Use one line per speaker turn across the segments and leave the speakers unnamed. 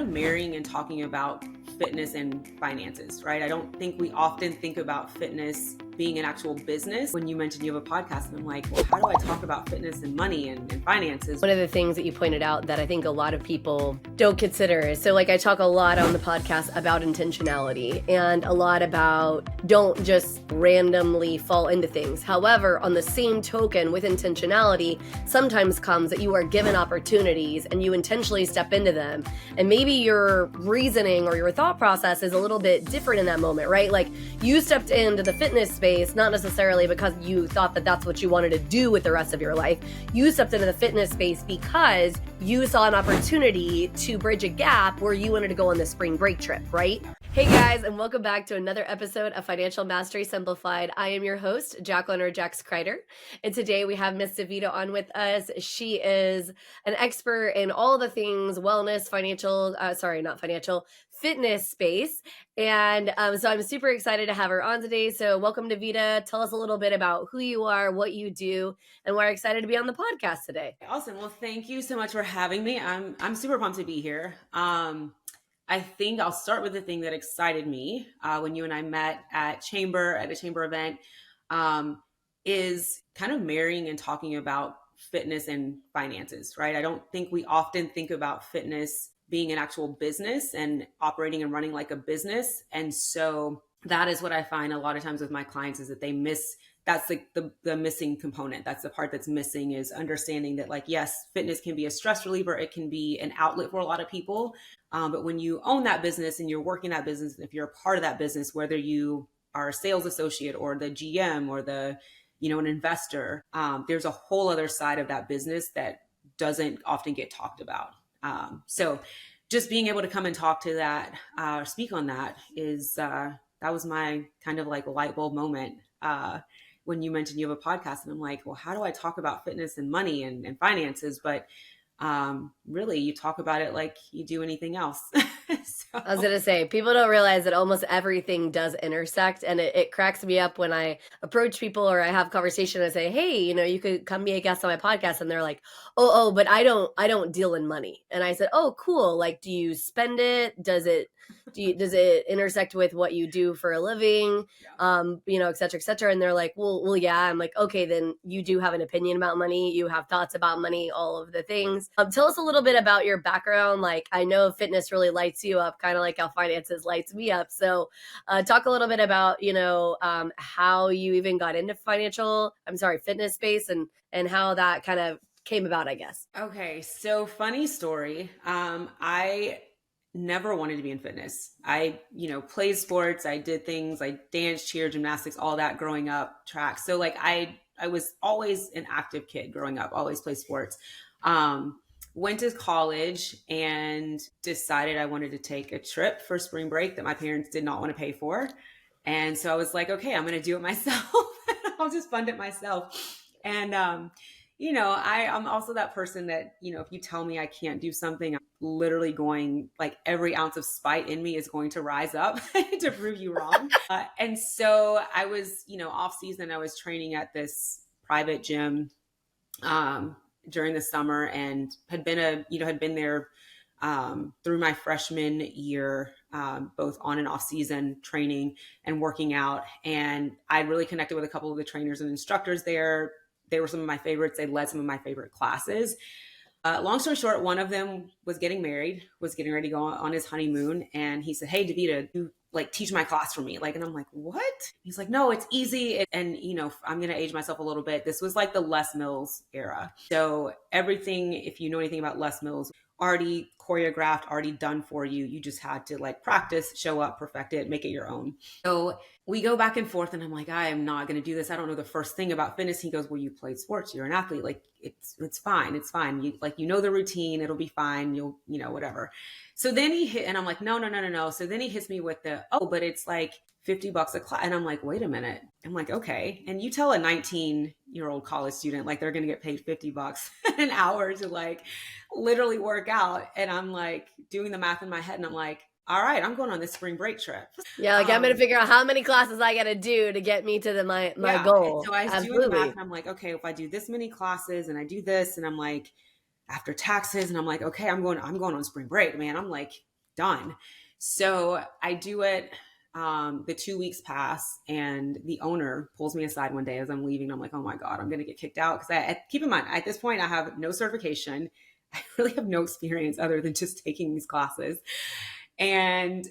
of marrying and talking about fitness and finances, right? I don't think we often think about fitness being an actual business. When you mentioned you have a podcast, and I'm like, well, how do I talk about fitness and money and finances?
One of the things that you pointed out that I think a lot of people don't consider is, so like I talk a lot on the podcast about intentionality and a lot about don't just randomly fall into things. However, on the same token with intentionality, sometimes comes that you are given opportunities and you intentionally step into them. And maybe your reasoning or your thought process is a little bit different in that moment, right? Like you stepped into the fitness space, not necessarily because you thought that that's what you wanted to do with the rest of your life. You stepped into the fitness space because you saw an opportunity to bridge a gap where you wanted to go on the spring break trip, right? Hey guys, and welcome back to another episode of Financial Mastery Simplified. I am your host, Jacqueline or Jax Crider, and today we have Miss Davita on with us. She is an expert in all the things wellness, fitness space, and so I'm super excited to have her on today. So welcome, Davita. Tell us a little bit about who you are, what you do, and we're excited to be on the podcast today.
Awesome. Well, thank you so much for having me. I'm super pumped to be here. I think I'll start with the thing that excited me when you and I met at a chamber event, is kind of marrying and talking about fitness and finances, right? I don't think we often think about fitness being an actual business and operating and running like a business. And so that is what I find a lot of times with my clients is that they miss. That's like the missing component. That's the part that's missing, is understanding that, like, yes, fitness can be a stress reliever. It can be an outlet for a lot of people. But when you own that business and you're working that business, if you're a part of that business, whether you are a sales associate or the GM or an investor, there's a whole other side of that business that doesn't often get talked about. So just being able to come and talk to that, speak on that is, that was my kind of like light bulb moment. When you mentioned you have a podcast, and I'm like, well, how do I talk about fitness and money and finances? But really, you talk about it like you do anything else.
I was going to say, people don't realize that almost everything does intersect. And it cracks me up when I approach people or I have conversation and say, hey, you could come be a guest on my podcast. And they're like, oh, but I don't deal in money. And I said, oh, cool. Like, do you spend it? Does it intersect with what you do for a living?
Yeah.
Et cetera, et cetera. And they're like, well, yeah. I'm like, okay, then you do have an opinion about money. You have thoughts about money, all of the things. Tell us a little bit about your background. Like, I know fitness really lights you up, kind of like how finances lights me up. So talk a little bit about, how you even got into fitness space and how that kind of came about, I guess.
Okay. So funny story. I never wanted to be in fitness. I, played sports. I did things like dance, cheer, gymnastics, all that growing up, track. So like I was always an active kid growing up, always played sports. Went to college and decided I wanted to take a trip for spring break that my parents did not want to pay for. And so I was like, okay, I'm going to do it myself. I'll just fund it myself. And, I'm also that person that, if you tell me I can't do something, I'm literally going, like, every ounce of spite in me is going to rise up to prove you wrong. And so I was, off season, I was training at this private gym, during the summer, and had been there through my freshman year, both on and off season, training and working out. And I really connected with a couple of the trainers and instructors there. They were some of my favorites. They led some of my favorite classes. Long story short, one of them was getting married, was getting ready to go on his honeymoon. And he said, hey, Davita, you teach my class for me. And I'm like, what? He's like, no, it's easy. And, I'm going to age myself a little bit. This was like the Les Mills era. So everything, if you know anything about Les Mills, already choreographed, already done for you. You just had to practice, show up, perfect it, make it your own. So we go back and forth, and I'm like, I am not going to do this. I don't know the first thing about fitness. He goes, well, you played sports. You're an athlete. It's fine. It's fine. You the routine. It'll be fine. You'll, whatever. So then he hit, and I'm like, no. So then he hits me with but it's like $50 a class. And I'm like, wait a minute. I'm like, okay. And you tell a 19-year-old college student, they're going to get paid $50 an hour to literally work out. And I'm doing the math in my head, and I'm like, all right, I'm going on this spring break trip.
Yeah, I'm going to figure out how many classes I got to do to get me to my goal.
And so I was doing the math, and I'm like, okay, if I do this many classes and I do this, and I'm like, after taxes, and I'm like, okay, I'm going on spring break, man. I'm done. So I do it. The 2 weeks pass, and the owner pulls me aside one day as I'm leaving. I'm like, oh my God, I'm going to get kicked out. Because keep in mind, at this point, I have no certification. I really have no experience other than just taking these classes and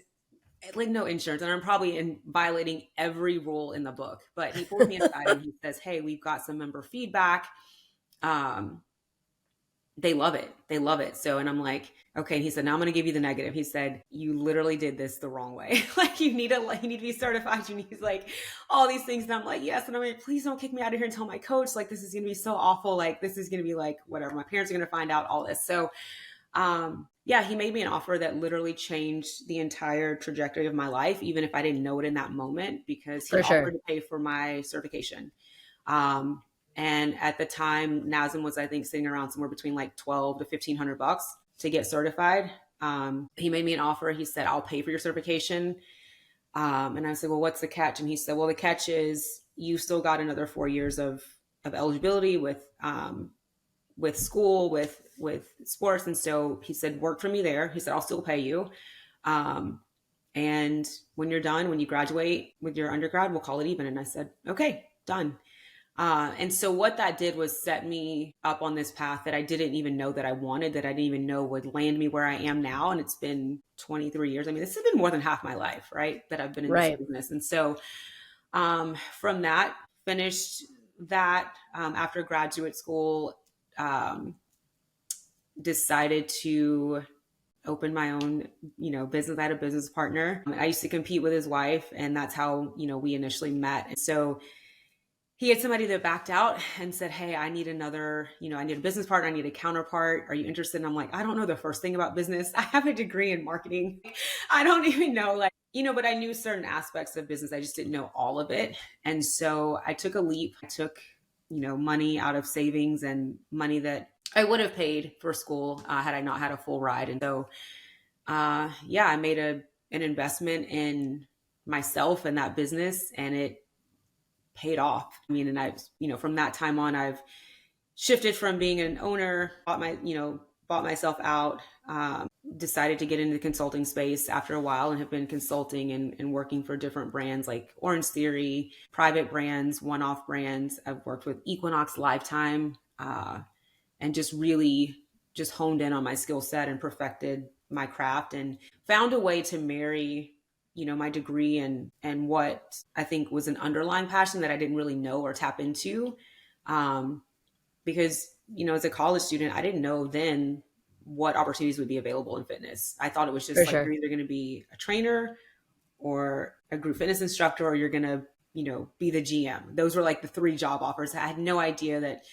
like no insurance. And I'm probably violating every rule in the book. But he pulls me aside and he says, hey, we've got some member feedback. They love it. They love it. So, and I'm like, okay. And he said, now I'm going to give you the negative. He said, you literally did this the wrong way. Like you need to be certified. You need like all these things. And I'm like, yes. And I'm like, please don't kick me out of here and tell my coach, like, this is going to be so awful. Like, this is going to be like, whatever. My parents are going to find out all this. So, yeah, he made me an offer that literally changed the entire trajectory of my life, even if I didn't know it in that moment, because he offered to pay for my certification. And at the time, NASM was, I think, sitting around somewhere between like 12 to $1,500 to get certified. He made me an offer. He said, I'll pay for your certification. And I said, well, what's the catch? And he said, well, the catch is you still got another 4 years of eligibility with school, with sports. And so he said, work for me there. He said, I'll still pay you. And when you're done, when you graduate with your undergrad, we'll call it even. And I said, okay, done. And so what that did was set me up on this path that I didn't even know that I wanted, that I didn't even know would land me where I am now. And it's been 23 years. I mean, this has been more than half my life, right? That I've been in this business. And so, from that, finished that, after graduate school, decided to open my own, business. I had a business partner. I used to compete with his wife, and that's how, we initially met. And so he had somebody that backed out and said, hey, I need another, I need a business partner. I need a counterpart. Are you interested? And I'm like, I don't know the first thing about business. I have a degree in marketing. I don't even know, but I knew certain aspects of business. I just didn't know all of it. And so I took a leap. I took, money out of savings and money that I would have paid for school had I not had a full ride. And so, I made an investment in myself and that business, and it paid off. I mean, and I've, from that time on, I've shifted from being an owner, bought myself out, decided to get into the consulting space after a while, and have been consulting and working for different brands like Orange Theory, private brands, one-off brands. I've worked with Equinox, Lifetime, and just really just honed in on my skill set and perfected my craft and found a way to marry my degree and what I think was an underlying passion that I didn't really know or tap into. Because, as a college student, I didn't know then what opportunities would be available in fitness. I thought it was just you're either going to be a trainer or a group fitness instructor, or you're going to, be the GM. Those were like the 3 job offers. I had no idea that,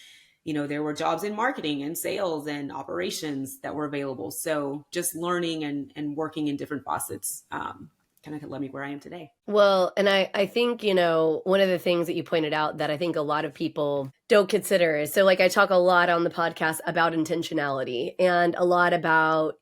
there were jobs in marketing and sales and operations that were available. So just learning and working in different facets, kind of led me where I am today.
Well, and I think, one of the things that you pointed out that I think a lot of people don't consider is, so like I talk a lot on the podcast about intentionality and a lot about,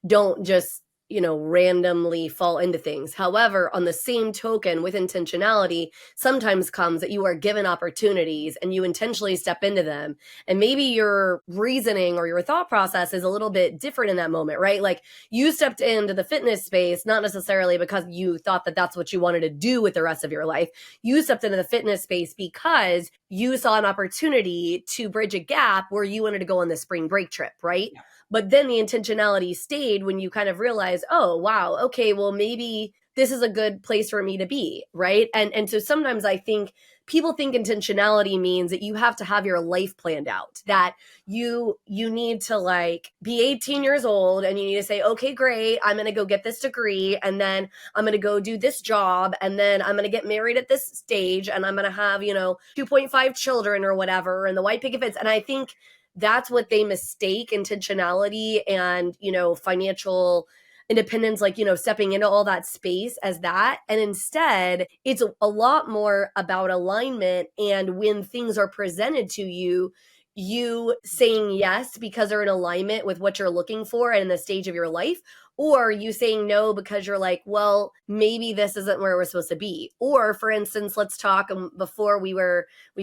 don't just, randomly fall into things. However, on the same token, with intentionality, sometimes comes that you are given opportunities and you intentionally step into them. And maybe your reasoning or your thought process is a little bit different in that moment, right? Like you stepped into the fitness space, not necessarily because you thought that that's what you wanted to do with the rest of your life. You stepped into the fitness space because you saw an opportunity to bridge a gap where you wanted to go on the spring break trip, right? Yeah. But then the intentionality stayed when you kind of realize, oh, wow, okay, well, maybe this is a good place for me to be, right? And so sometimes I think people think intentionality means that you have to have your life planned out, that you need to like be 18 years old and you need to say, okay, great, I'm going to go get this degree, and then I'm going to go do this job, and then I'm going to get married at this stage, and I'm going to have, 2.5 children or whatever, and the white picket fence. And I think that's what they mistake intentionality and, financial independence, like, stepping into all that space as that. And instead, it's a lot more about alignment. And when things are presented to you, you saying yes because they're in alignment with what you're looking for and in the stage of your life, or you saying no because you're like, well, maybe this isn't where we're supposed to be. Or for instance, let's talk, before we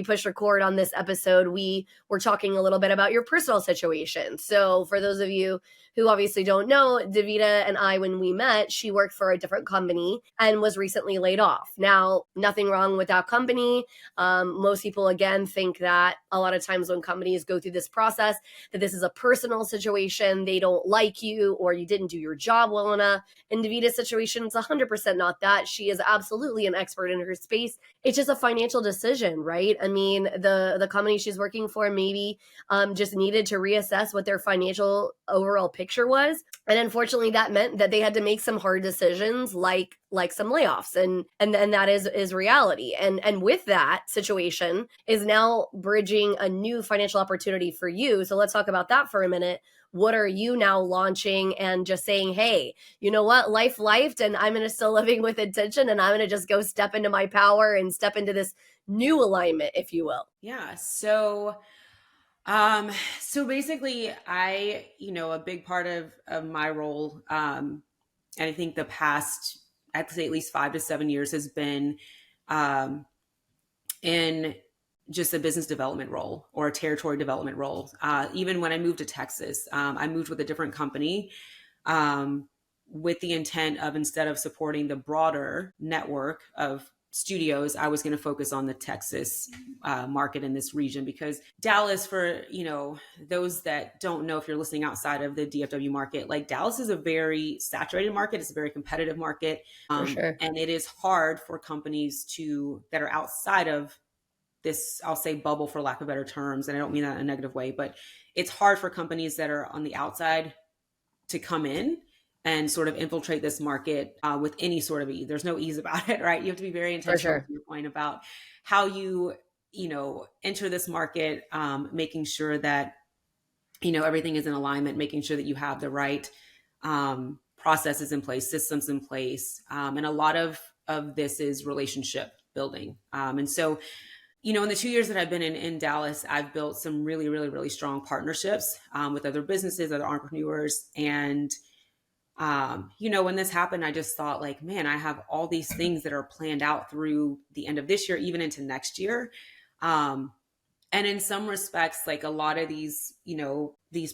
pushed record on this episode, we were talking a little bit about your personal situation. So for those of you who obviously don't know, Davita and I, when we met, she worked for a different company and was recently laid off. Now, nothing wrong with that company. Most people, again, think that a lot of times when companies go through this process, that this is a personal situation, they don't like you, or you didn't do your job well enough. In Davita's situation, it's 100% not that. She is absolutely an expert in her space. It's just a financial decision, right? I mean, the company she's working for maybe just needed to reassess what their financial overall picture was. And unfortunately, that meant that they had to make some hard decisions, like some layoffs, and that is reality. And with that situation is now bridging a new financial opportunity for you. So let's talk about that for a minute. What are you now launching and just saying, hey, you know what, life lifed, and I'm going to still living with intention, and I'm going to just go step into my power and step into this new alignment, if you will.
Yeah. So basically a big part of my role, and I think the past, I'd say at least 5 to 7 years has been, in just a business development role or a territory development role. Even when I moved to Texas, I moved with a different company, with the intent of, instead of supporting the broader network of studios, I was going to focus on the Texas market in this region, because Dallas, for those that don't know, if you're listening outside of the DFW market, like Dallas is a very saturated market. It's a very competitive market,
For sure.
and it is hard for companies that are outside of this, I'll say, bubble, for lack of better terms, and I don't mean that in a negative way, but it's hard for companies that are on the outside to come in and sort of infiltrate this market with any sort of ease. There's no ease about it, right? You have to be very intentional, to your point about how you enter this market, making sure that everything is in alignment, making sure that you have the right processes in place, systems in place, and a lot of this is relationship building. And so, in the 2 years that I've been in Dallas, I've built some really, really, really strong partnerships with other businesses, other entrepreneurs. And, when this happened, I just thought, like, man, I have all these things that are planned out through the end of this year, even into next year. And in some respects, like, a lot of these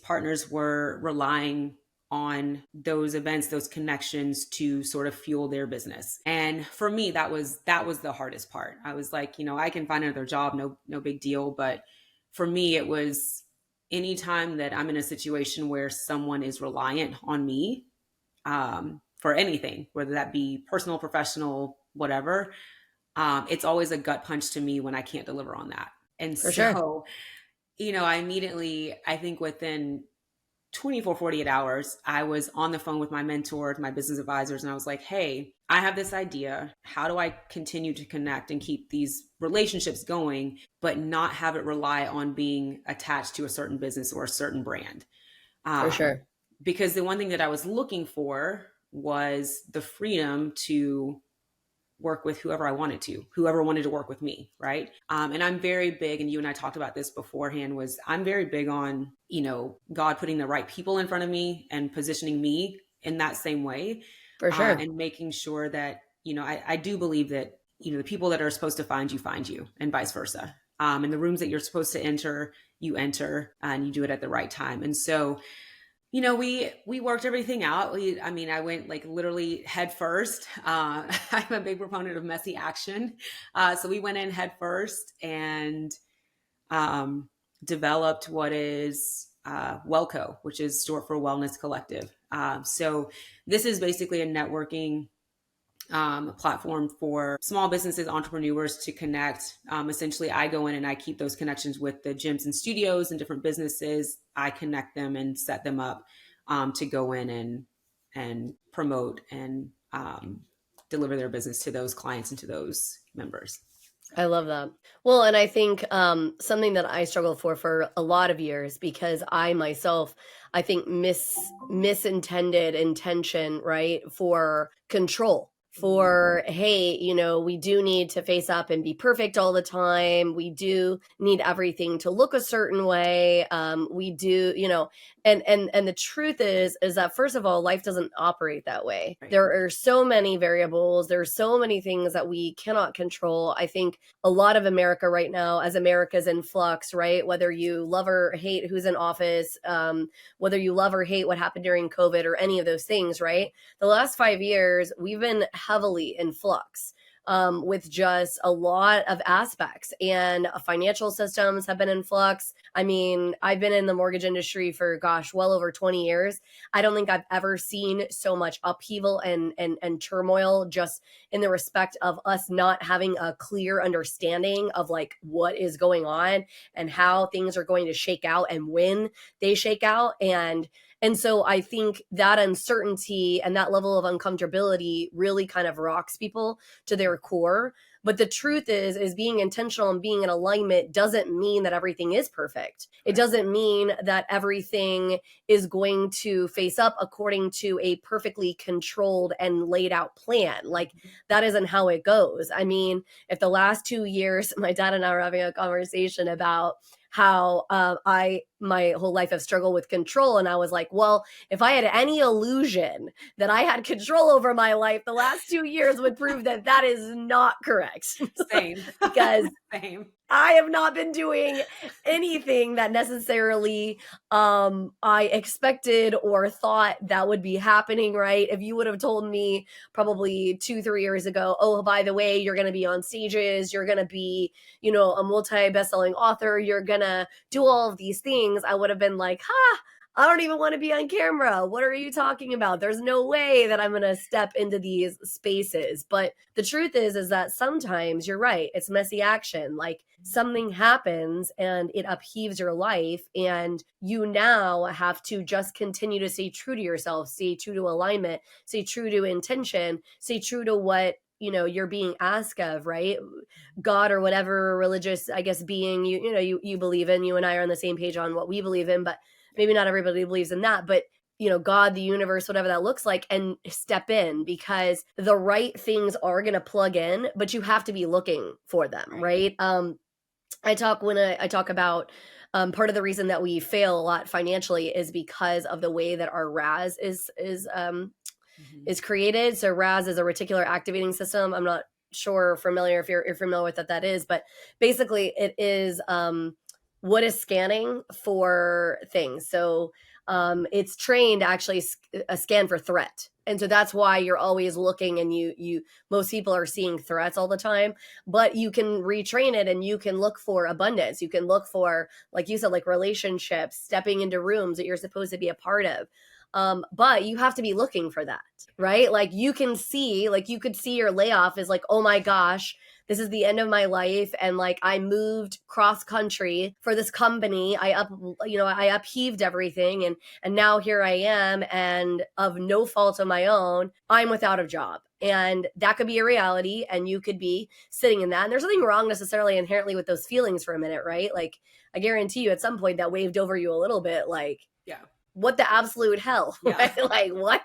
partners were relying on those events, those connections, to sort of fuel their business. And for me, that was the hardest part. I was like, I can find another job, no big deal. But for me, it was anytime that I'm in a situation where someone is reliant on me for anything, whether that be personal, professional, whatever, it's always a gut punch to me when I can't deliver on that. And
For sure.
so, I immediately, I think within 24, 48 hours, I was on the phone with my mentors, my business advisors, and I was like, hey, I have this idea. How do I continue to connect and keep these relationships going, but not have it rely on being attached to a certain business or a certain brand?
For sure.
Because the one thing that I was looking for was the freedom to work with whoever I wanted to, whoever wanted to work with me, right? And I'm very big, and you and I talked about this beforehand, was I'm very big on, God putting the right people in front of me and positioning me in that same way.
For sure.
And making sure that, I do believe that, the people that are supposed to find you, and vice versa. And the rooms that you're supposed to enter, you enter, and you do it at the right time. And so, we worked everything out. I went like literally head first. I'm a big proponent of messy action. So we went in head first and developed what is WellCo, which is short for Wellness Collective. So this is basically a networking platform for small businesses, entrepreneurs to connect. Essentially, I go in and I keep those connections with the gyms and studios and different businesses. I connect them and set them up to go in and promote and deliver their business to those clients and to those members.
I love that. Well, and I think something that I struggled for a lot of years, because I myself, I think misintended intention, right, for control, for, hey, we do need to face up and be perfect all the time. We do need everything to look a certain way. We do, and the truth is that, first of all, life doesn't operate that way.
Right.
There are so many variables. There are so many things that we cannot control. I think a lot of America right now, as America's in flux, right? Whether you love or hate who's in office, whether you love or hate what happened during COVID or any of those things, right? The last 5 years, we've been heavily in flux. With just a lot of aspects, and financial systems have been in flux. I mean, I've been in the mortgage industry for, well over 20 years. I don't think I've ever seen so much upheaval and turmoil, just in the respect of us not having a clear understanding of like what is going on and how things are going to shake out and when they shake out. And so I think that uncertainty and that level of uncomfortability really kind of rocks people to their core. But the truth is being intentional and being in alignment doesn't mean that everything is perfect. It doesn't mean that everything is going to face up according to a perfectly controlled and laid out plan. Like, that isn't how it goes. I mean, if the last 2 years, my dad and I were having a conversation about how my whole life have struggled with control. And I was like, well, if I had any illusion that I had control over my life, the last 2 years would prove that that is not correct.
Same.
Because
Same.
I have not been doing anything that necessarily I expected or thought that would be happening, right? If you would have told me probably 2-3 years ago, oh, by the way, you're going to be on stages, you're going to be, a multi-best-selling author, you're going to do all of these things, I would have been like, I don't even want to be on camera. What are you talking about? There's no way that I'm going to step into these spaces. But the truth is that sometimes you're right. It's messy action. Like, something happens and it upheaves your life, and you now have to just continue to stay true to yourself, stay true to alignment, stay true to intention, stay true to what you're being asked of, right? God or whatever religious, I guess, being you believe in. You and I are on the same page on what we believe in, but maybe not everybody believes in that. But God, the universe, whatever that looks like, and step in, because the right things are going to plug in, but you have to be looking for them, right? I talk about part of the reason that we fail a lot financially is because of the way that our RAS is created. So RAS is a reticular activating system. I'm not familiar if you're familiar with what that is, but basically it is what is scanning for things. So it's trained to actually a scan for threat. And so that's why you're always looking, and most people are seeing threats all the time, but you can retrain it and you can look for abundance. You can look for, like you said, like relationships, stepping into rooms that you're supposed to be a part of. But you have to be looking for that, right? Like, you could see your layoff is like, oh my gosh, this is the end of my life. And like, I moved cross country for this company. I upheaved everything. And now here I am. And of no fault of my own, I'm without a job. And that could be a reality. And you could be sitting in that. And there's nothing wrong necessarily inherently with those feelings for a minute, right? Like, I guarantee you at some point that waved over you a little bit, like,
yeah,
what the absolute hell?
Yeah.
Right? Like, what?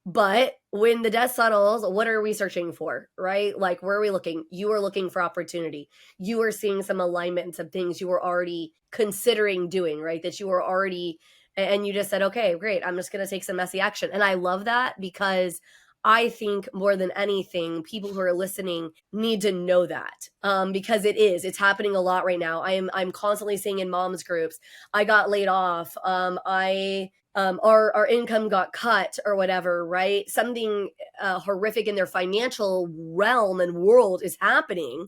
But when the dust settles, what are we searching for, right? Like, where are we looking? You are looking for opportunity. You are seeing some alignment and some things you were already considering doing, right? That you were already, and you just said, okay, great, I'm just going to take some messy action. And I love that, because I think more than anything, people who are listening need to know that, because it's happening a lot right now. I'm constantly seeing in moms groups, I got laid off. Our income got cut or whatever, right? Something horrific in their financial realm and world is happening,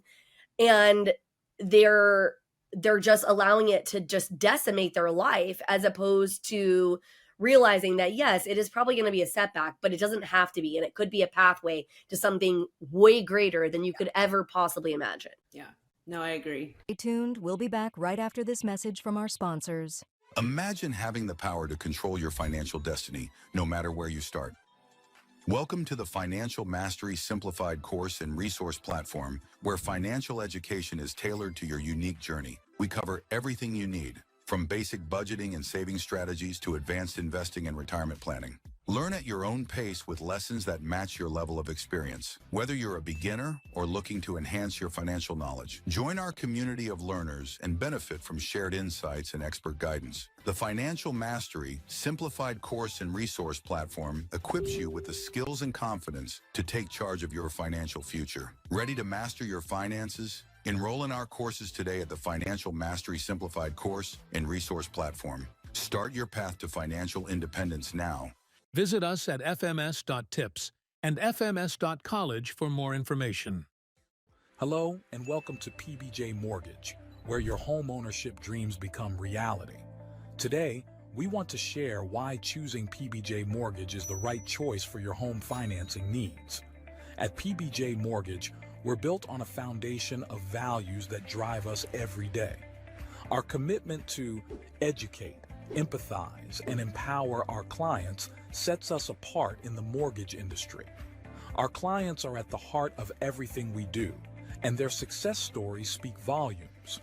and they're just allowing it to just decimate their life, as opposed to realizing that, yes, it is probably going to be a setback, but it doesn't have to be. And it could be a pathway to something way greater than you could ever possibly imagine.
Yeah. No, I agree.
Stay tuned. We'll be back right after this message from our sponsors.
Imagine having the power to control your financial destiny, no matter where you start. Welcome to the Financial Mastery Simplified course and resource platform, where financial education is tailored to your unique journey. We cover everything you need, from basic budgeting and saving strategies to advanced investing and retirement planning. Learn at your own pace with lessons that match your level of experience. Whether you're a beginner or looking to enhance your financial knowledge, join our community of learners and benefit from shared insights and expert guidance. The Financial Mastery Simplified course and resource platform equips you with the skills and confidence to take charge of your financial future. Ready to master your finances? Enroll in our courses today at the Financial Mastery Simplified course and resource platform. Start your path to financial independence now.
Visit us at fms.tips and fms.college for more information.
Hello and welcome to PBJ Mortgage, where your home ownership dreams become reality. Today, we want to share why choosing PBJ Mortgage is the right choice for your home financing needs. At PBJ Mortgage, we're built on a foundation of values that drive us every day. Our commitment to educate, empathize, and empower our clients sets us apart in the mortgage industry. Our clients are at the heart of everything we do, and their success stories speak volumes.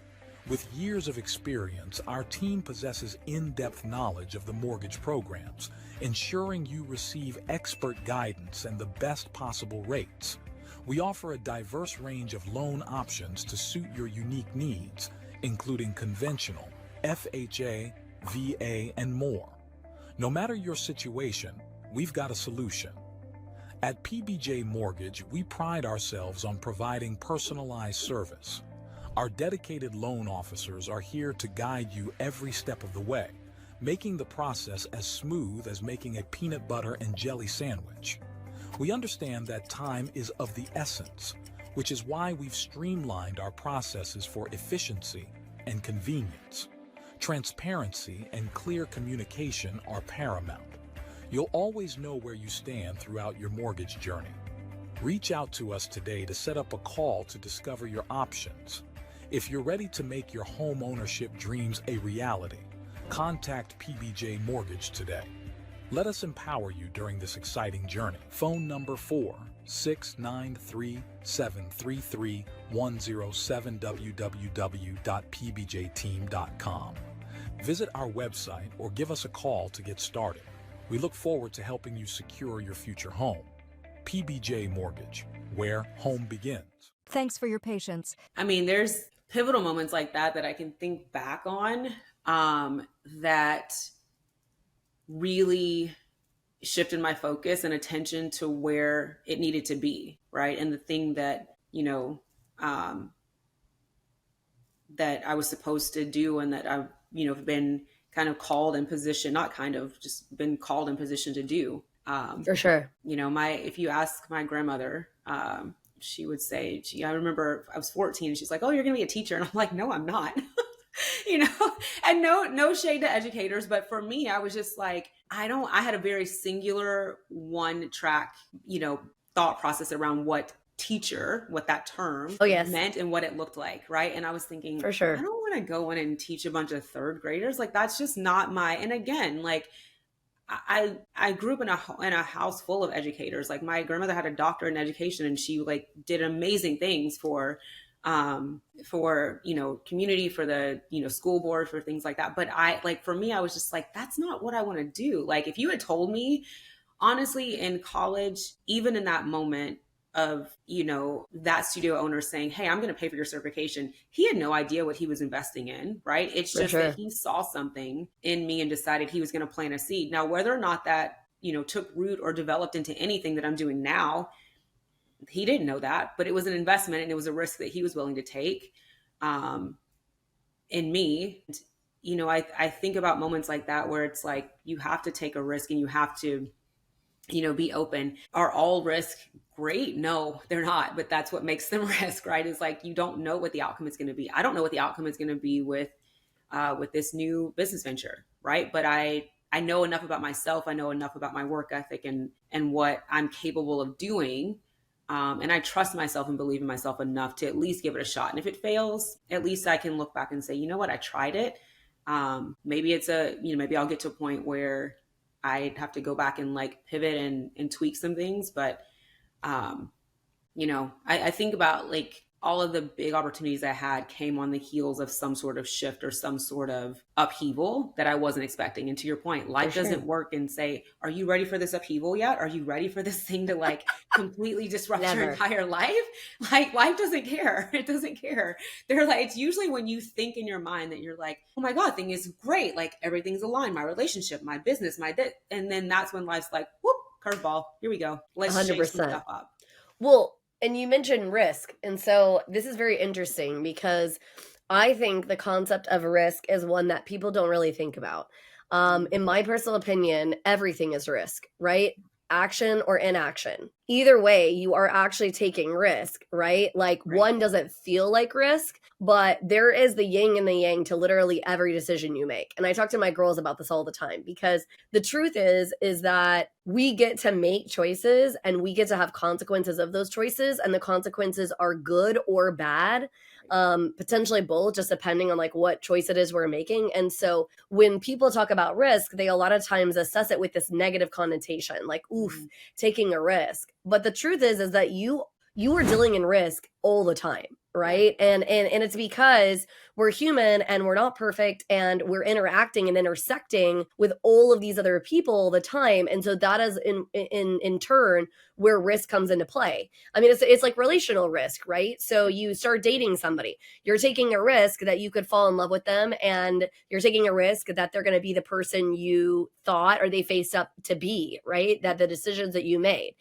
With years of experience, our team possesses in-depth knowledge of the mortgage programs, ensuring you receive expert guidance and the best possible rates. We offer a diverse range of loan options to suit your unique needs, including conventional, FHA, VA, and more. No matter your situation, we've got a solution. At PBJ Mortgage, we pride ourselves on providing personalized service. Our dedicated loan officers are here to guide you every step of the way, making the process as smooth as making a peanut butter and jelly sandwich. We understand that time is of the essence, which is why we've streamlined our processes for efficiency and convenience. Transparency and clear communication are paramount. You'll always know where you stand throughout your mortgage journey. Reach out to us today to set up a call to discover your options. If you're ready to make your home ownership dreams a reality, contact PBJ Mortgage today. Let us empower you during this exciting journey. Phone number 4-693-733-107 www.pbjteam.com. Visit our website or give us a call to get started. We look forward to helping you secure your future home. PBJ Mortgage, where home begins.
Thanks for your patience.
I mean, there's pivotal moments like that I can think back on that really shifted my focus and attention to where it needed to be, right? And the thing that, that I was supposed to do and that I've, have been kind of called in position, not kind of, just been called in position to do.
For sure.
If you ask my grandmother, she would say, I remember I was 14 and she's like, "Oh, you're going to be a teacher." And I'm like, "No, I'm not." And no shade to educators, but for me, I was just like, I had a very singular one track, thought process around what that term meant and what it looked like. Right. And I was thinking,
for sure,
I don't want to go in and teach a bunch of third graders. Like, that's just not and again, like, I grew up in a house full of educators. Like, my grandmother had a doctorate in education and she did amazing things for community, for the, school board, for things like that. But for me, I was just like, that's not what I want to do. Like, if you had told me, honestly, in college, even in that moment of, that studio owner saying, "Hey, I'm going to pay for your certification," he had no idea what he was investing in, right? It's just that he saw something in me and decided he was going to plant a seed. Now, whether or not that, took root or developed into anything that I'm doing now, he didn't know that, but it was an investment and it was a risk that he was willing to take in me. I think about moments like that where it's like, you have to take a risk and you have to, be open. Are all risks great? No, they're not, but that's what makes them risk, right? Is like, you don't know what the outcome is going to be. I don't know what the outcome is going to be with this new business venture, right? But I know enough about myself. I know enough about my work ethic and what I'm capable of doing. And I trust myself and believe in myself enough to at least give it a shot. And if it fails, at least I can look back and say, you know what, I tried it. Maybe maybe I'll get to a point where I have to go back and pivot and tweak some things. But, I think about all of the big opportunities I had came on the heels of some sort of shift or some sort of upheaval that I wasn't expecting. And to your point, life doesn't work and say, are you ready for this upheaval yet? Are you ready for this thing to like completely disrupt your
Never.
entire life? Like life doesn't care. It doesn't care. They're like, it's usually when you think in your mind that you're like, oh my God, thing is great. Like everything's aligned, my relationship, my business, my this. And then that's when life's like, whoop, curveball. Here we go. Let's shake some
100%.
stuff up.
Well, and you mentioned risk. And so this is very interesting because I think the concept of risk is one that people don't really think about. In my personal opinion, everything is risk, right? Action or inaction. Either way, you are actually taking risk, right? Like one doesn't feel like risk, but there is the yin and the yang to literally every decision you make. And I talk to my girls about this all the time because the truth is that we get to make choices and we get to have consequences of those choices, and the consequences are good or bad. Potentially both, just depending on like what choice it is we're making. And so when people talk about risk, they a lot of times assess it with this negative connotation, like, oof, taking a risk. But the truth is that you are dealing in risk all the time, right? And it's because we're human and we're not perfect and we're interacting and intersecting with all of these other people all the time. And so that is in turn where risk comes into play. I mean, it's like relational risk, right? So you start dating somebody, you're taking a risk that you could fall in love with them, and you're taking a risk that they're going to be the person you thought or they faced up to be, right? That the decisions that you made.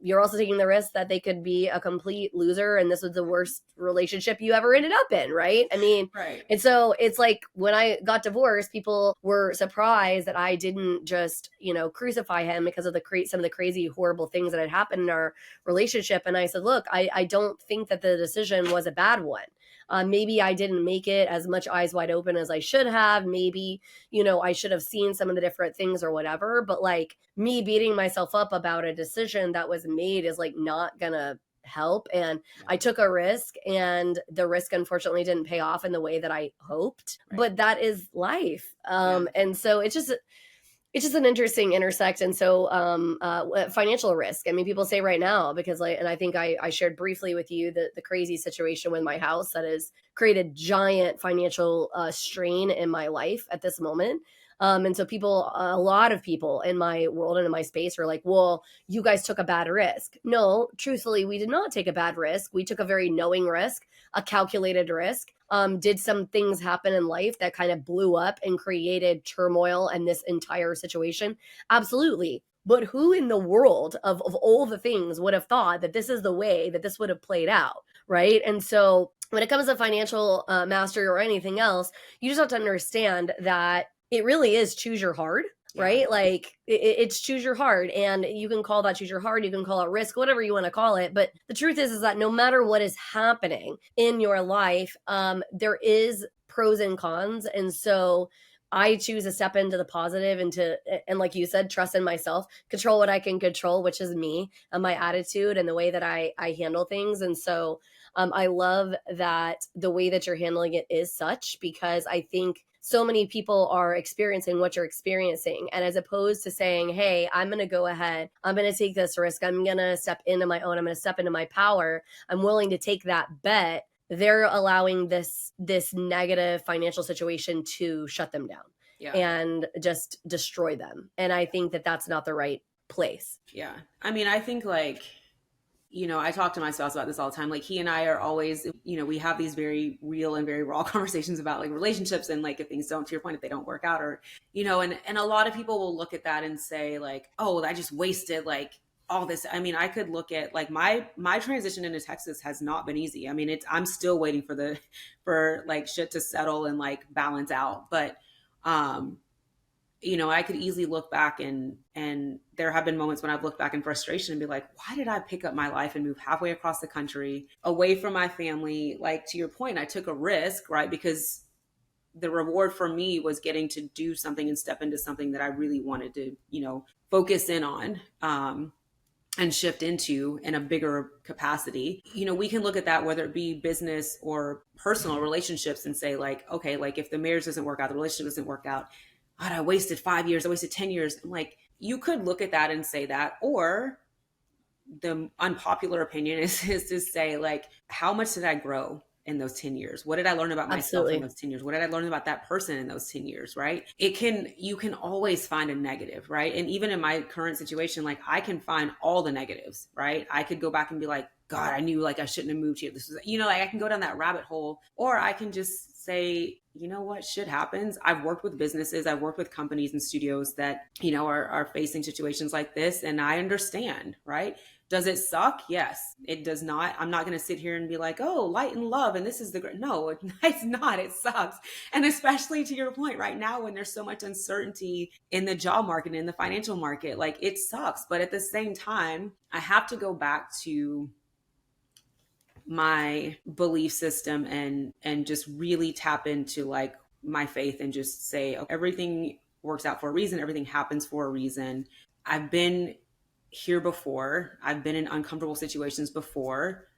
You're also taking the risk that they could be a complete loser and this was the worst relationship you ever ended up in, right? I mean, and so it's like when I got divorced, people were surprised that I didn't just, crucify him because of some of the crazy, horrible things that had happened in our relationship. And I said, look, I don't think that the decision was a bad one. Maybe I didn't make it as much eyes wide open as I should have. Maybe, I should have seen some of the different things or whatever. But like me beating myself up about a decision that was made is like not gonna help. And I took a risk, and the risk unfortunately didn't pay off in the way that I hoped. But that is life. And so it's just an interesting intersect. And so financial risk, I mean, people say right now, because and I think I shared briefly with you the crazy situation with my house that has created giant financial strain in my life at this moment. And so a lot of people in my world and in my space are like, well, you guys took a bad risk. No, truthfully, we did not take a bad risk. We took a very knowing risk, a calculated risk. Did some things happen in life that kind of blew up and created turmoil and this entire situation? Absolutely. But who in the world of all the things would have thought that this is the way that this would have played out, right? And so when it comes to financial mastery or anything else, you just have to understand that it really is choose your hard, right? Like it's choose your hard, and you can call that choose your hard, you can call it risk, whatever you want to call it. But the truth is that no matter what is happening in your life, there is pros and cons. And so I choose to step into the positive and like you said, trust in myself, control what I can control, which is me and my attitude and the way that I handle things. And so I love that the way that you're handling it is such, because I think so many people are experiencing what you're experiencing. And as opposed to saying, hey, I'm going to go ahead, I'm going to take this risk, I'm going to step into my own, I'm going to step into my power, I'm willing to take that bet, they're allowing this negative financial situation to shut them down and just destroy them. And I think that that's not the right place.
Yeah. I mean, I think like, I talk to my spouse about this all the time. Like he and I are always, we have these very real and very raw conversations about like relationships and like if things don't, to your point, if they don't work out or, and a lot of people will look at that and say like, oh, I just wasted like all this. I mean, I could look at like my transition into Texas has not been easy. I mean, I'm still waiting for like shit to settle and like balance out. But, I could easily look back and there have been moments when I've looked back in frustration and be like, why did I pick up my life and move halfway across the country away from my family? Like to your point, I took a risk, right? Because the reward for me was getting to do something and step into something that I really wanted to, focus in on, and shift into in a bigger capacity. We can look at that, whether it be business or personal relationships, and say like, okay, like if the marriage doesn't work out, the relationship doesn't work out, God, I wasted 5 years, I wasted 10 years. I'm like, you could look at that and say that, or the unpopular opinion is to say, like, how much did I grow in those 10 years? What did I learn about myself in
Absolutely.
those 10 years? What did I learn about that person in those 10 years? Right. You can always find a negative. Right. And even in my current situation, like, I can find all the negatives. Right. I could go back and be like, God, I knew, like, I shouldn't have moved here. This was, like, I can go down that rabbit hole, or I can just say, you know what, shit happens. I've worked with businesses, I've worked with companies and studios that, are facing situations like this. And I understand, right? Does it suck? Yes, it does not. I'm not going to sit here and be like, oh, light and love, and this is the great. No, it's not. It sucks. And especially to your point right now, when there's so much uncertainty in the job market, in the financial market, like, it sucks. But at the same time, I have to go back to my belief system and just really tap into, like, my faith, and just say, okay, everything works out for a reason. Everything happens for a reason. I've been here before. I've been in uncomfortable situations before,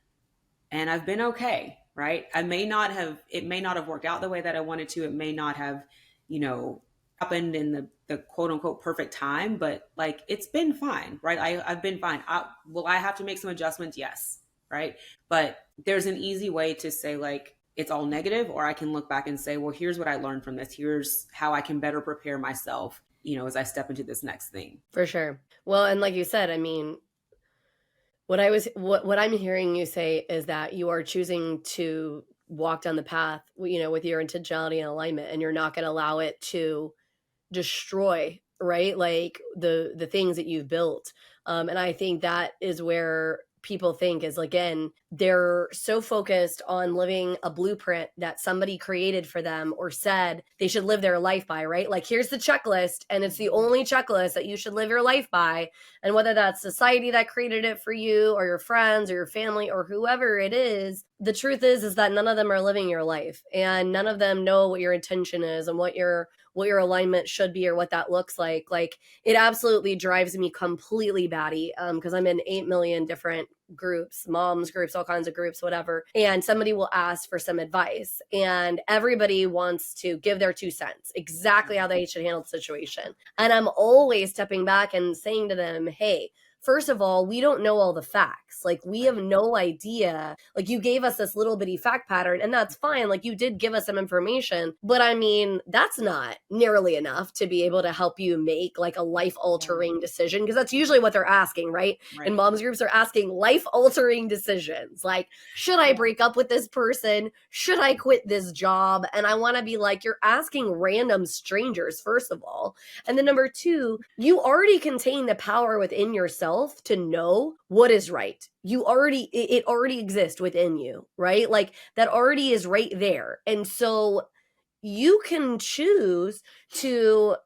and I've been okay, right? It may not have worked out the way that I wanted to. It may not have, happened in the quote unquote perfect time, but, like, it's been fine, right? I've been fine. Will I have to make some adjustments? Yes. Right. But there's an easy way to say, like, it's all negative, or I can look back and say, well, here's what I learned from this. Here's how I can better prepare myself, as I step into this next thing.
For sure. Well, and like you said, I mean, what I'm hearing you say is that you are choosing to walk down the path, with your intentionality and alignment, and you're not going to allow it to destroy, right? Like the things that you've built. And I think that is where people think is, again, they're so focused on living a blueprint that somebody created for them or said they should live their life by, right? Like, here's the checklist, and it's the only checklist that you should live your life by. And whether that's society that created it for you, or your friends, or your family, or whoever it is, the truth is that none of them are living your life, and none of them know what your intention is and what your alignment should be, or what that looks like. Like, it absolutely drives me completely batty, because I'm in 8 million different groups, moms groups, all kinds of groups, whatever. And somebody will ask for some advice, and everybody wants to give their 2 cents, exactly how they should handle the situation. And I'm always stepping back and saying to them, hey, first of all, we don't know all the facts. Like, we have no idea. Like, you gave us this little bitty fact pattern, and that's fine. Like, you did give us some information, but I mean, that's not nearly enough to be able to help you make, like, a life altering decision, because that's usually what they're asking, right? And moms groups are asking life altering decisions. Like, should I break up with this person? Should I quit this job? And I want to be like, you're asking random strangers, first of all. And then number 2, you already contain the power within yourself to know what is right. It already exists within you, right? Like, that already is right there. And so you can choose to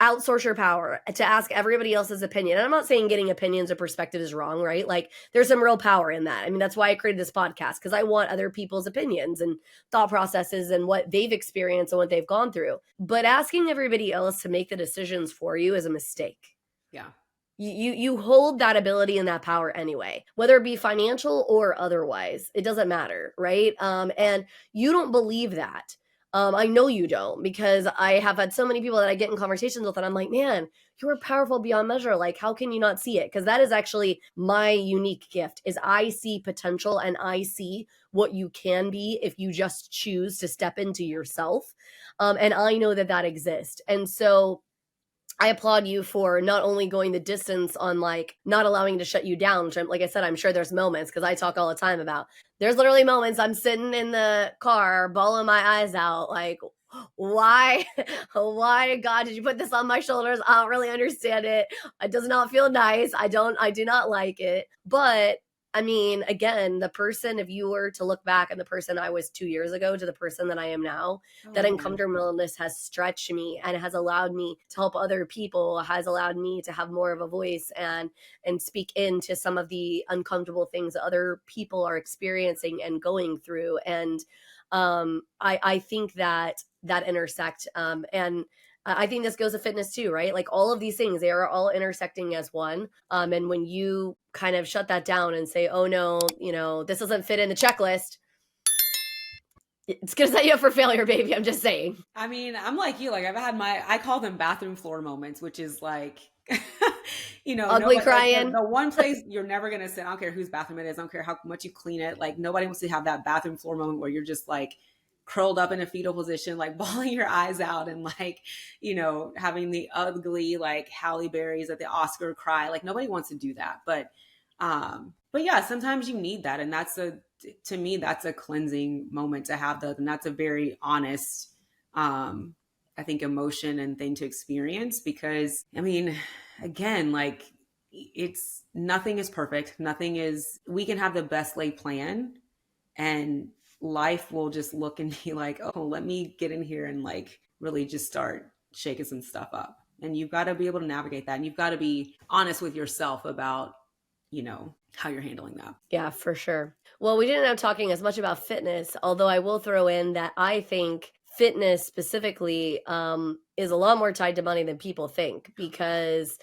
outsource your power to ask everybody else's opinion. And I'm not saying getting opinions or perspective is wrong, right? Like, there's some real power in that. I mean, that's why I created this podcast, because I want other people's opinions and thought processes and what they've experienced and what they've gone through. But asking everybody else to make the decisions for you is a mistake.
Yeah.
You hold that ability and that power anyway, whether it be financial or otherwise. It doesn't matter, right? And you don't believe that. I know you don't, because I have had so many people that I get in conversations with, and I'm like, man, you are powerful beyond measure. Like, how can you not see it? Because that is actually my unique gift, is I see potential, and I see what you can be if you just choose to step into yourself. And I know that exists. And so I applaud you for not only going the distance on, like, not allowing to shut you down, which, like I said, I'm sure there's moments, because I talk all the time about, there's literally moments I'm sitting in the car bawling my eyes out, like, why God did you put this on my shoulders? I don't really understand it. It does not feel nice. I do not like it. But I mean, again, the person, if you were to look back at the person I was 2 years ago to the person that I am now, that uncomfortableness has stretched me and has allowed me to help other people, has allowed me to have more of a voice and speak into some of the uncomfortable things that other people are experiencing and going through. And I think that intersect, and I think this goes to fitness too, right? Like, all of these things, they are all intersecting as one. And when you kind of shut that down and say, oh no, this doesn't fit in the checklist, it's going to set you up for failure, baby. I'm just saying.
I mean, I'm like you. Like, I've had I call them bathroom floor moments, which is like,
Ugly
nobody, like
crying.
the one place you're never going to sit. I don't care whose bathroom it is. I don't care how much you clean it. Like nobody wants to have that bathroom floor moment where you're just like curled up in a fetal position, like bawling your eyes out and like, having the ugly, like Halle Berry's at the Oscar cry. Like nobody wants to do that. But yeah, sometimes you need that. And to me, that's a cleansing moment to have those. And that's a very honest, I think, emotion and thing to experience because, I mean, again, like nothing is perfect. We can have the best laid plan and life will just look and be like, oh, let me get in here and like really just start shaking some stuff up. And you've got to be able to navigate that. And you've got to be honest with yourself about, how you're handling that.
Yeah, for sure. Well, we didn't end up talking as much about fitness, although I will throw in that I think fitness specifically is a lot more tied to money than people think because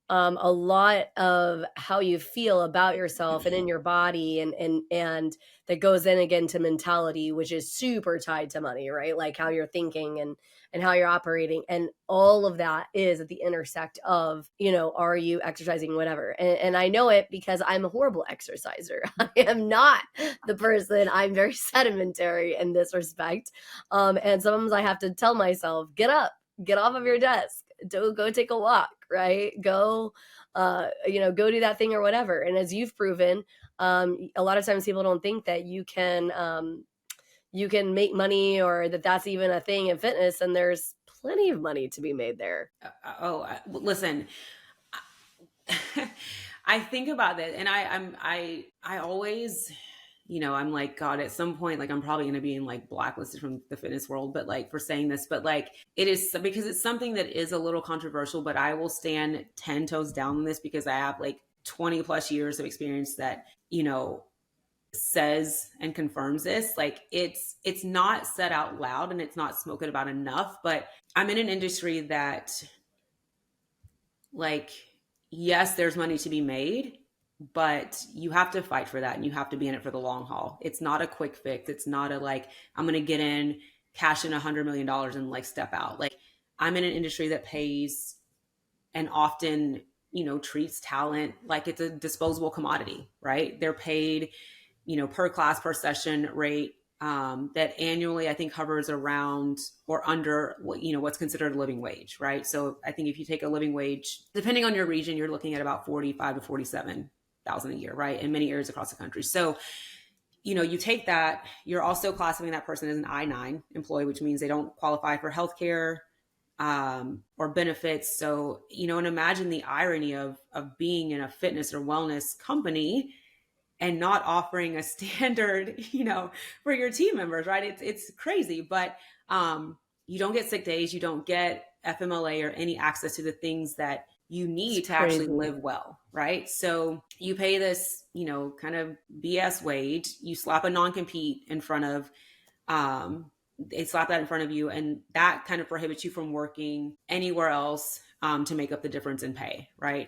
a lot of how you feel about yourself and in your body and that goes in again to mentality, which is super tied to money, right? Like how you're thinking and how you're operating. And all of that is at the intersect of, are you exercising, whatever. And I know it because I'm a horrible exerciser. I am not the person. I'm very sedimentary in this respect. And sometimes I have to tell myself, get up, get off of your desk, go take a walk, right? Go do that thing or whatever. And as you've proven, a lot of times people don't think that you can make money or that's even a thing in fitness. And there's plenty of money to be made there.
Listen, I think about it and I always, I'm like, God, at some point, like I'm probably going to be in like blacklisted from the fitness world, but like for saying this, but like it is because it's something that is a little controversial, but I will stand 10 toes down on this because I have like 20 plus years of experience that, says and confirms this. Like it's not said out loud and it's not spoken about enough, but I'm in an industry that like, yes, there's money to be made, but you have to fight for that and you have to be in it for the long haul. It's not a quick fix. It's not a like, I'm going to get in, cash in $100 million and like step out. Like I'm in an industry that pays and often, treats talent like it's a disposable commodity, right? They're paid, per class, per session rate that annually I think hovers around or under what's considered a living wage, right? So I think if you take a living wage, depending on your region, you're looking at about 45 to 47,000 a year, right? In many areas across the country. So, you take that, you're also classifying that person as an I-9 employee, which means they don't qualify for healthcare or benefits. So, and imagine the irony of being in a fitness or wellness company and not offering a standard, for your team members, right? It's crazy, but you don't get sick days, you don't get FMLA or any access to the things that you need to actually live well, right? So you pay this, kind of BS wage, you slap a non-compete in front of, they slap that in front of you, and that kind of prohibits you from working anywhere else to make up the difference in pay, right?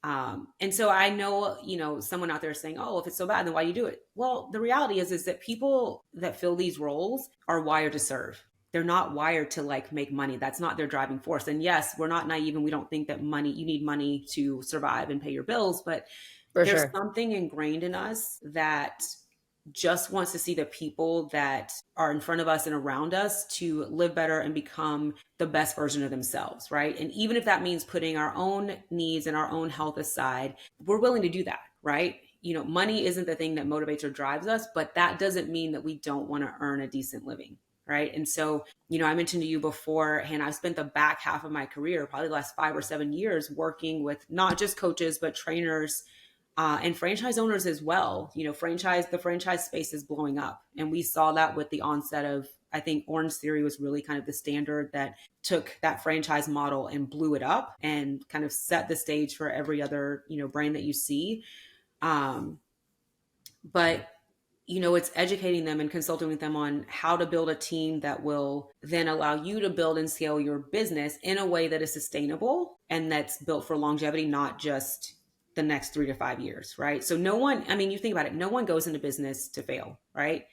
And so I know, someone out there saying, oh, if it's so bad, then why you do it? Well, the reality is that people that fill these roles are wired to serve. They're not wired to like make money. That's not their driving force. And yes, we're not naive and we don't think that you need money to survive and pay your bills, but there's something ingrained in us that just wants to see the people that are in front of us and around us to live better and become the best version of themselves, right? And even if that means putting our own needs and our own health aside, we're willing to do that, right? Money isn't the thing that motivates or drives us, but that doesn't mean that we don't want to earn a decent living, right? And so, I mentioned to you beforehand, I've spent the back half of my career, probably the last 5 or 7 years, working with not just coaches, but trainers and franchise owners as well. The franchise space is blowing up. And we saw that with the onset of, I think Orange Theory was really kind of the standard that took that franchise model and blew it up and kind of set the stage for every other, brand that you see. But it's educating them and consulting with them on how to build a team that will then allow you to build and scale your business in a way that is sustainable and that's built for longevity, not just the next 3 to 5 years, right? So you think about it, no one goes into business to fail, right?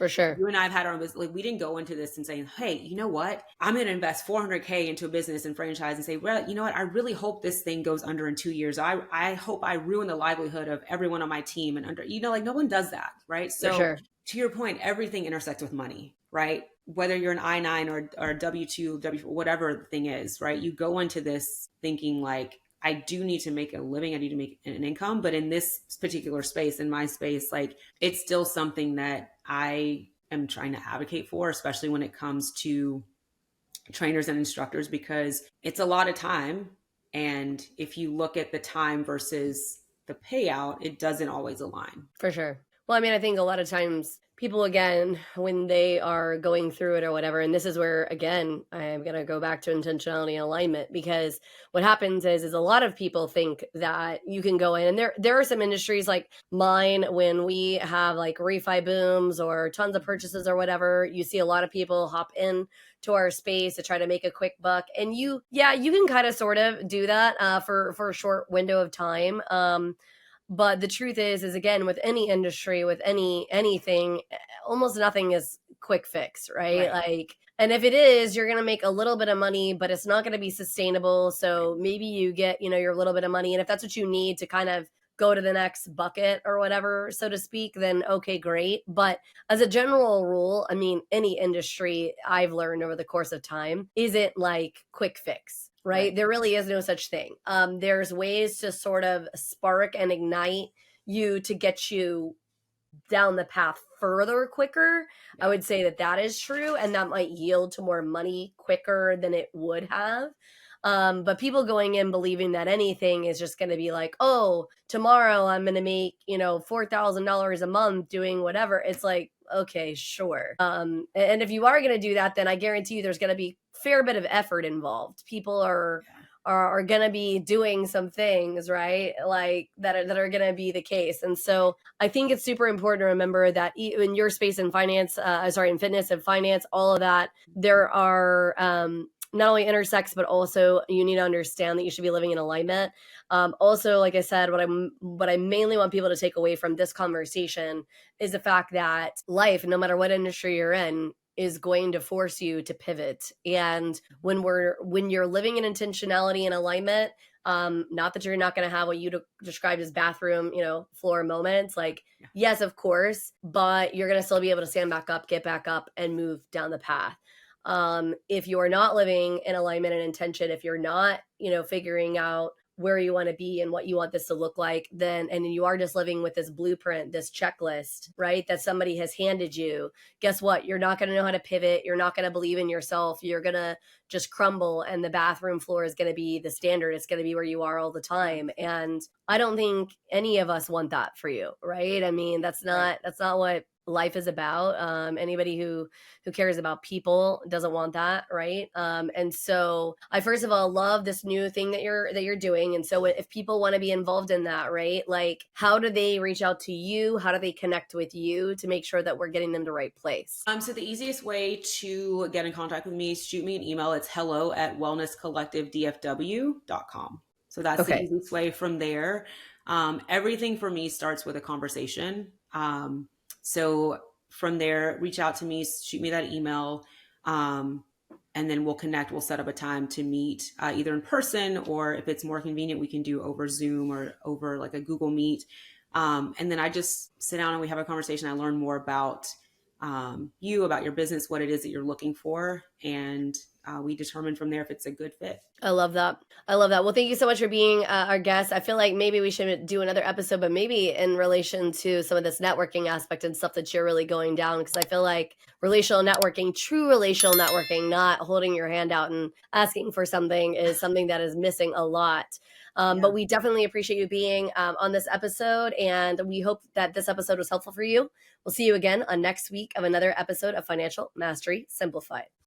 For sure.
You and I have had our own business. Like, we didn't go into this and saying, hey, you know what? I'm going to invest 400K into a business and franchise and say, well, you know what? I really hope this thing goes under in 2 years. I hope I ruin the livelihood of everyone on my team and under, like no one does that. Right.
For
So
sure.
to your point, everything intersects with money, right? Whether you're an I-9 or W-2, whatever the thing is, right? You go into this thinking like, I do need to make a living. I need to make an income. But in this particular space, in my space, like it's still something that I am trying to advocate for, especially when it comes to trainers and instructors, because it's a lot of time. And if you look at the time versus the payout, it doesn't always align.
For sure. Well, I mean, I think a lot of times people, again, when they are going through it or whatever, and this is where, again, I'm going to go back to intentionality and alignment, because what happens is a lot of people think that you can go in, and there are some industries like mine, when we have like refi booms or tons of purchases or whatever, you see a lot of people hop in to our space to try to make a quick buck. And you can kind of sort of do that for a short window of time. But the truth is again, with any industry, with anything, almost nothing is quick fix, right? Like, and if it is, you're going to make a little bit of money, but it's not going to be sustainable. So maybe you get, your little bit of money. And if that's what you need to kind of go to the next bucket or whatever, so to speak, then okay, great. But as a general rule, I mean, any industry I've learned over the course of time isn't like quick fix. Right? There really is no such thing. There's ways to sort of spark and ignite you to get you down the path further quicker. I would say that is true, and that might yield to more money quicker than it would have. But people going in believing that anything is just going to be like, oh, tomorrow I'm going to make, $4,000 a month doing whatever. It's like, okay, sure. And if you are going to do that, then I guarantee you there's going to be a fair bit of effort involved. People are going to be doing some things, right? Like that are going to be the case. And so I think it's super important to remember that in your space in finance, in fitness and finance, all of that, there are, not only intersects, but also you need to understand that you should be living in alignment. Also, like I said, what I mainly want people to take away from this conversation is the fact that life, no matter what industry you're in, is going to force you to pivot. And when you're living in intentionality and alignment, not that you're not going to have what you described as bathroom, floor moments. Like, yes, of course, but you're going to still be able to stand back up, get back up, and move down the path. If you're not living in alignment and intention, if you're not, figuring out where you want to be and what you want this to look like, and you are just living with this blueprint, this checklist, right, that somebody has handed you, guess what? You're not going to know how to pivot. You're not going to believe in yourself. You're going to just crumble, and the bathroom floor is going to be the standard. It's going to be where you are all the time. And I don't think any of us want that for you, right? I mean, that's not what life is about. Anybody who cares about people doesn't want that, right? And so I first of all love this new thing that you're doing. And so if people want to be involved in that, right, like how do they reach out to you? How do they connect with you to make sure that we're getting them to the right place?
So the easiest way to get in contact with me is shoot me an email. It's hello@wellnesscollectivedfw.com. So that's the easiest way. From there, everything for me starts with a conversation. So from there, reach out to me, shoot me that email, and then we'll connect. We'll set up a time to meet either in person, or if it's more convenient, we can do over Zoom or over like a Google Meet. And then I just sit down and we have a conversation. I learn more about you, about your business, what it is that you're looking for. And we determine from there if it's a good fit.
I love that. Well, thank you so much for being our guest. I feel like maybe we should do another episode, but maybe in relation to some of this networking aspect and stuff that you're really going down, because I feel like relational networking, true relational networking, not holding your hand out and asking for something, is something that is missing a lot. But we definitely appreciate you being on this episode, and we hope that this episode was helpful for you. We'll see you again on next week of another episode of Financial Mastery Simplified.